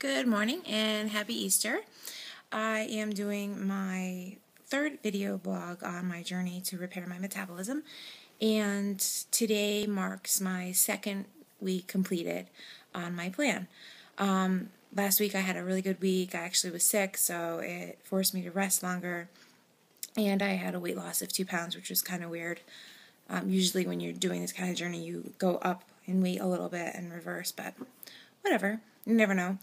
Good morning and happy Easter. I am doing my third video blog on my journey to repair my metabolism, and today marks my second week completed on my plan. Last week I had a really good week. I actually was sick, so it forced me to rest longer, and I had a weight loss of 2 pounds, which was kind of weird. Usually when you're doing this kind of journey, you go up in weight a little bit and reverse, but whatever. You never know.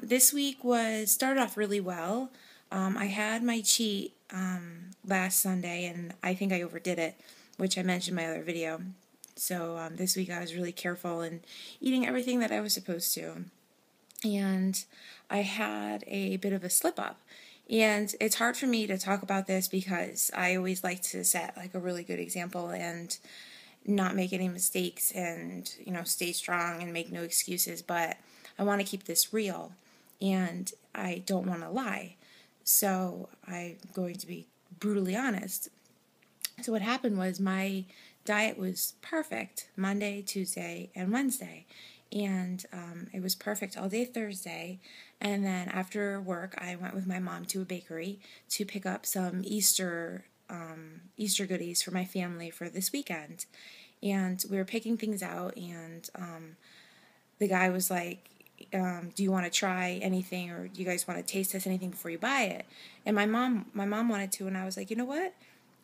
This week started off really well. I had my cheat last Sunday, and I think I overdid it, which I mentioned in my other video. So this week I was really careful in eating everything that I was supposed to. And I had a bit of a slip-up. And it's hard for me to talk about this because I always like to set like a really good example and not make any mistakes and, stay strong and make no excuses. But I want to keep this real, and I don't want to lie. So I'm going to be brutally honest. So what happened was my diet was perfect Monday, Tuesday, and Wednesday. And it was perfect all day Thursday. And then after work, I went with my mom to a bakery to pick up some Easter goodies for my family for this weekend. And we were picking things out, and the guy was like, do you want to try anything, or do you guys want to taste test anything before you buy it? And my mom wanted to, and I was like, you know what? I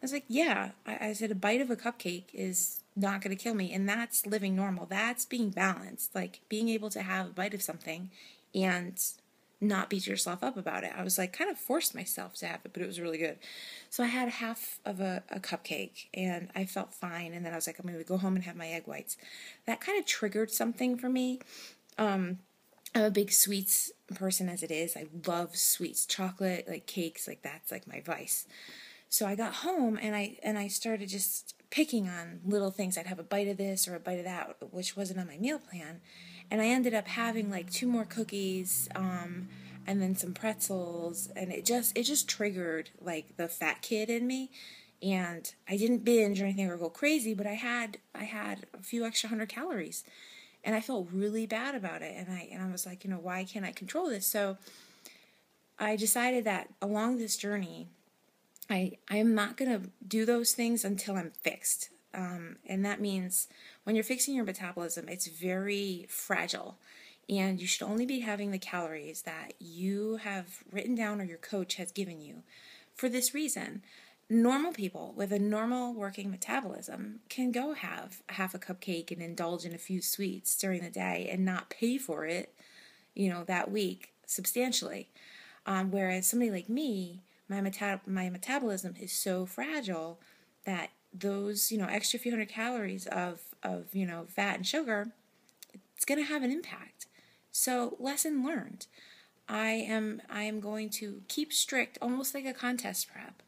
was like, yeah. I said a bite of a cupcake is not going to kill me, and that's living normal. That's being balanced, like being able to have a bite of something and not beat yourself up about it. I was like, kind of forced myself to have it, but it was really good. So I had half of a cupcake, and I felt fine, and then I was like, I'm going to go home and have my egg whites. That kind of triggered something for me. I'm a big sweets person as it is. I love sweets, chocolate, like cakes, like that's like my vice. So I got home, and I started just picking on little things. I'd have a bite of this or a bite of that, which wasn't on my meal plan. And I ended up having like 2 more cookies, and then some pretzels, and it just triggered like the fat kid in me. And I didn't binge or anything or go crazy, but I had a few extra 100 calories. And I felt really bad about it, and I was like, why can't I control this? So I decided that along this journey, I am not going to do those things until I'm fixed. And that means when you're fixing your metabolism, it's very fragile, and you should only be having the calories that you have written down or your coach has given you. For this reason, normal people with a normal working metabolism can go have half a cupcake and indulge in a few sweets during the day and not pay for it, that week substantially. Whereas somebody like me, my metabolism is so fragile that those, extra few 100 calories of fat and sugar, it's going to have an impact. So lesson learned. I am going to keep strict, almost like a contest prep.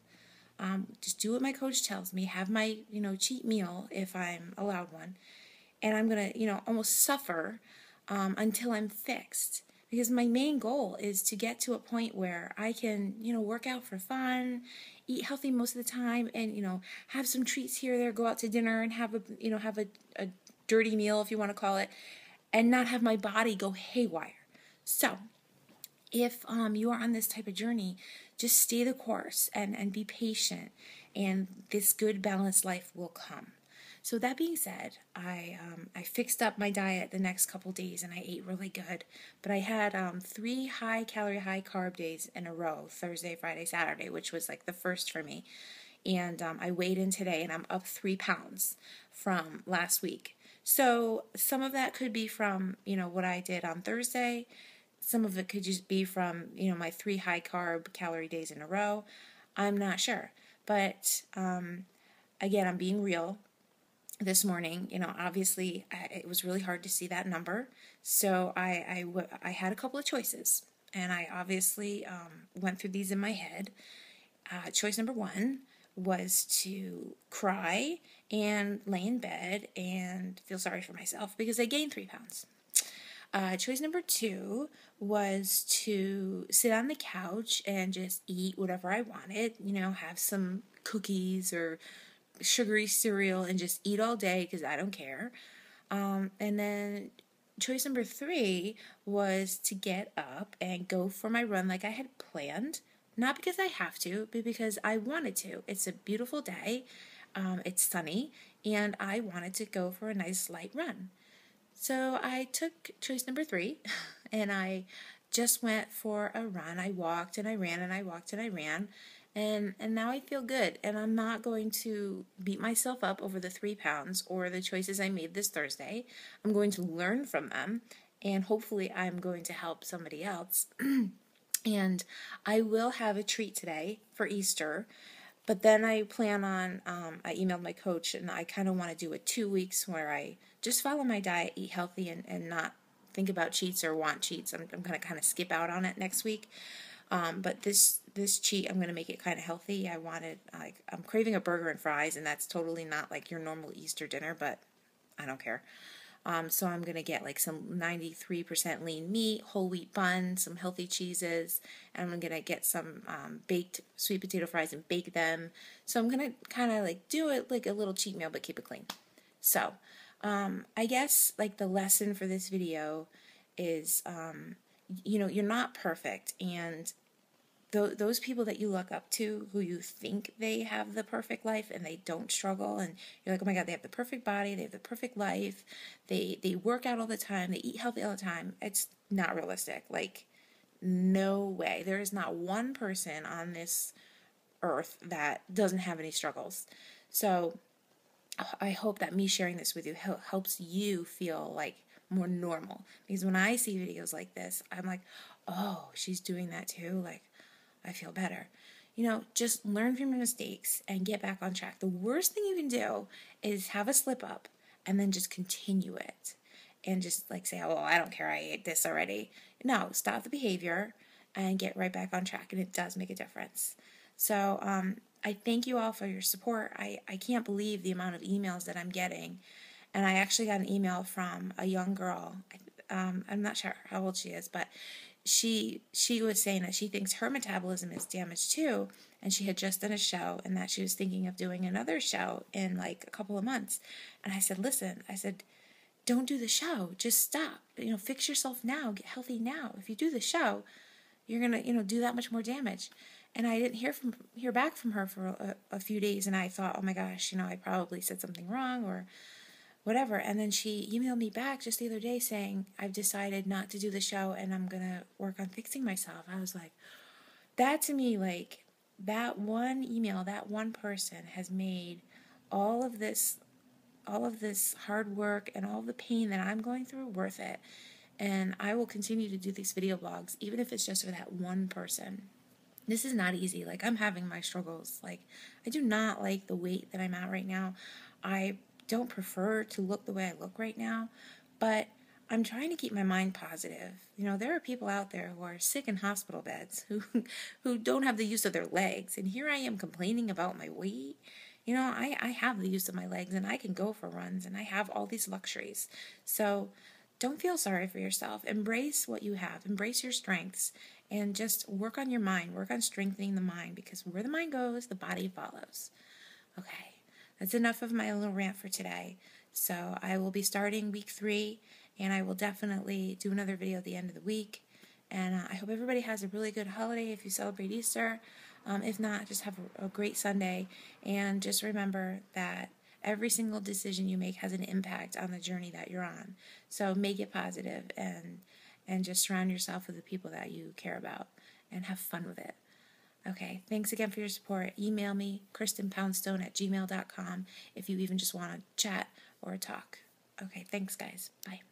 Just do what my coach tells me, have my, cheat meal if I'm allowed one, and I'm going to, almost suffer until I'm fixed. Because my main goal is to get to a point where I can, work out for fun, eat healthy most of the time, and, have some treats here or there, go out to dinner and have a dirty meal, if you want to call it, and not have my body go haywire. So if you are on this type of journey, just stay the course and be patient, and this good balanced life will come. So that being said, I fixed up my diet the next couple days, and I ate really good. But I had 3 high-calorie, high-carb days in a row, Thursday, Friday, Saturday, which was like the first for me. And I weighed in today, and I'm up 3 pounds from last week. So some of that could be from, what I did on Thursday. Some of it could just be from, my 3 high-carb calorie days in a row. I'm not sure. But, again, I'm being real. This morning, obviously it was really hard to see that number. So I had a couple of choices, and I obviously went through these in my head. Choice number 1 was to cry and lay in bed and feel sorry for myself because I gained 3 pounds. Choice number 2 was to sit on the couch and just eat whatever I wanted, have some cookies or sugary cereal and just eat all day because I don't care. And then choice number 3 was to get up and go for my run like I had planned. Not because I have to, but because I wanted to. It's a beautiful day. It's sunny, and I wanted to go for a nice light run. So I took choice number 3, and I just went for a run. I walked and I ran and I walked and I ran, and now I feel good. And I'm not going to beat myself up over the 3 pounds or the choices I made this Thursday. I'm going to learn from them, and hopefully I'm going to help somebody else. And I will have a treat today for Easter. But then I plan on, I emailed my coach, and I kind of want to do a 2 weeks where I just follow my diet, eat healthy, and not think about cheats or want cheats. I'm going to kind of skip out on it next week. But this cheat, I'm going to make it kind of healthy. I'm craving a burger and fries, and that's totally not like your normal Easter dinner, but I don't care. So I'm going to get like some 93% lean meat, whole wheat bun, some healthy cheeses, and I'm going to get some baked sweet potato fries and bake them. So I'm going to kind of like do it like a little cheat meal, but keep it clean. So I guess like the lesson for this video is, you're not perfect, and those people that you look up to who you think they have the perfect life and they don't struggle, and you're like, oh my God, they have the perfect body, they have the perfect life, they work out all the time, they eat healthy all the time. It's not realistic. Like, no way. There is not one person on this earth that doesn't have any struggles. So I hope that me sharing this with you helps you feel like more normal, because when I see videos like this, I'm like, oh, she's doing that too. Like, I feel better. Just learn from your mistakes and get back on track. The worst thing you can do is have a slip up and then just continue it and just like say, oh, I don't care, I ate this already. No, stop the behavior and get right back on track, and it does make a difference. So I thank you all for your support. I can't believe the amount of emails that I'm getting. And I actually got an email from a young girl. I'm not sure how old she is, but she was saying that she thinks her metabolism is damaged too, and she had just done a show, and that she was thinking of doing another show in like a couple of months. And I said, listen, don't do the show. Just stop. Fix yourself now. Get healthy now. If you do the show, you're gonna do that much more damage. And I didn't hear back from her for a few days, and I thought, oh my gosh, I probably said something wrong or whatever. And then she emailed me back just the other day saying, I've decided not to do the show and I'm going to work on fixing myself. I was like, that to me, like, that one email, that one person has made all of this hard work and all the pain that I'm going through worth it. And I will continue to do these video blogs, even if it's just for that one person. This is not easy. Like, I'm having my struggles. Like, I do not like the weight that I'm at right now. I don't prefer to look the way I look right now, but I'm trying to keep my mind positive. There are people out there who are sick in hospital beds who don't have the use of their legs, and here I am complaining about my weight. I have the use of my legs, and I can go for runs, and I have all these luxuries. So don't feel sorry for yourself. Embrace what you have. Embrace your strengths, and just work on your mind. Work on strengthening the mind, because where the mind goes, the body follows. Okay. That's enough of my little rant for today. So I will be starting week 3, and I will definitely do another video at the end of the week. And I hope everybody has a really good holiday if you celebrate Easter. If not, just have a great Sunday. And just remember that every single decision you make has an impact on the journey that you're on. So make it positive, and just surround yourself with the people that you care about, and have fun with it. Okay, thanks again for your support. Email me, KristenPoundstone@gmail.com, if you even just want to chat or talk. Okay, thanks, guys. Bye.